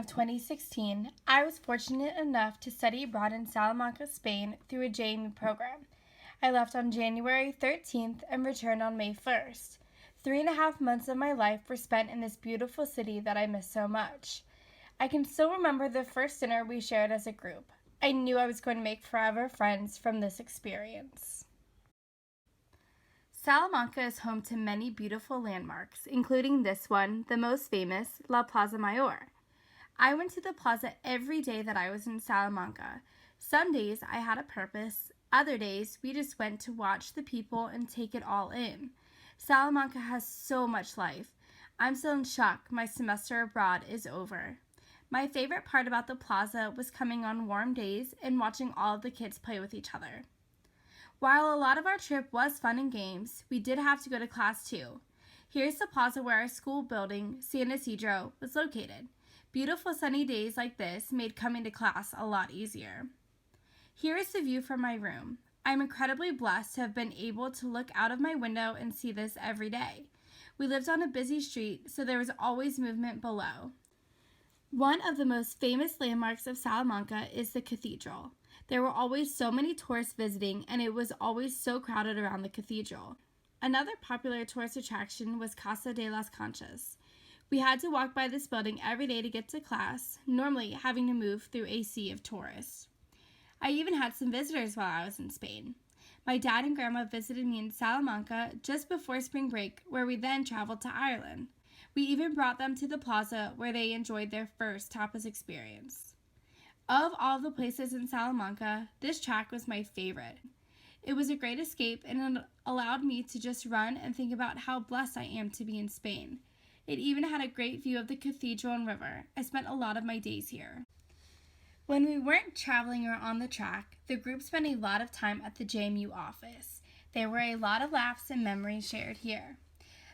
of 2016, I was fortunate enough to study abroad in Salamanca, Spain through a JMU program. I left on January 13th and returned on May 1st. 3.5 months of my life were spent in this beautiful city that I miss so much. I can still remember the first dinner we shared as a group. I knew I was going to make forever friends from this experience. Salamanca is home to many beautiful landmarks, including this one, the most famous, La Plaza Mayor. I went to the plaza every day that I was in Salamanca. Some days I had a purpose, other days we just went to watch the people and take it all in. Salamanca has so much life. I'm still in shock my semester abroad is over. My favorite part about the plaza was coming on warm days and watching all of the kids play with each other. While a lot of our trip was fun and games, we did have to go to class too. Here's the plaza where our school building, San Isidro, was located. Beautiful sunny days like this made coming to class a lot easier. Here is the view from my room. I'm incredibly blessed to have been able to look out of my window and see this every day. We lived on a busy street, so there was always movement below. One of the most famous landmarks of Salamanca is the cathedral. There were always so many tourists visiting, and it was always so crowded around the cathedral. Another popular tourist attraction was Casa de las Conchas. We had to walk by this building every day to get to class, normally having to move through a sea of tourists. I even had some visitors while I was in Spain. My dad and grandma visited me in Salamanca just before spring break, where we then traveled to Ireland. We even brought them to the plaza where they enjoyed their first tapas experience. Of all the places in Salamanca, this track was my favorite. It was a great escape and it allowed me to just run and think about how blessed I am to be in Spain. It even had a great view of the cathedral and river. I spent a lot of my days here. When we weren't traveling or on the track, the group spent a lot of time at the JMU office. There were a lot of laughs and memories shared here.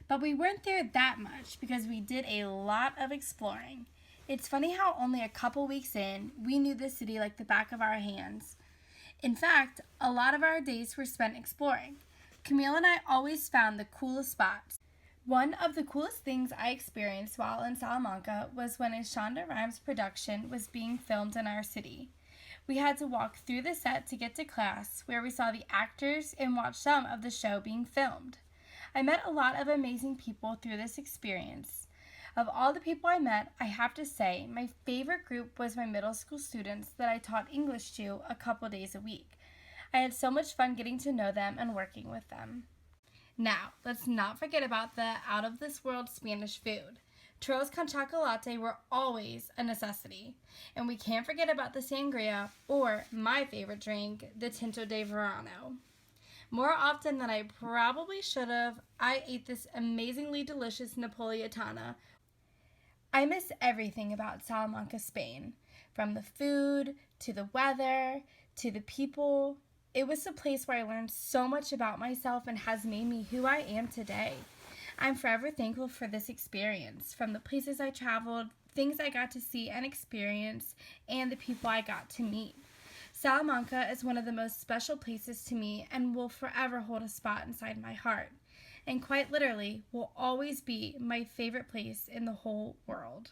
But we weren't there that much because we did a lot of exploring. It's funny how only a couple weeks in, we knew the city like the back of our hands. In fact, a lot of our days were spent exploring. Camille and I always found the coolest spots. One of the coolest things I experienced while in Salamanca was when a Shonda Rhimes production was being filmed in our city. We had to walk through the set to get to class, where we saw the actors and watched some of the show being filmed. I met a lot of amazing people through this experience. Of all the people I met, I have to say my favorite group was my middle school students that I taught English to a couple days a week. I had so much fun getting to know them and working with them. Now, let's not forget about the out-of-this-world Spanish food. Churros con chocolate were always a necessity. And we can't forget about the sangria, or my favorite drink, the tinto de verano. More often than I probably should have, I ate this amazingly delicious Napolitana. I miss everything about Salamanca, Spain, from the food, to the weather, to the people. It was a place where I learned so much about myself and has made me who I am today. I'm forever thankful for this experience, from the places I traveled, things I got to see and experience, and the people I got to meet. Salamanca is one of the most special places to me and will forever hold a spot inside my heart. And quite literally will always be my favorite place in the whole world.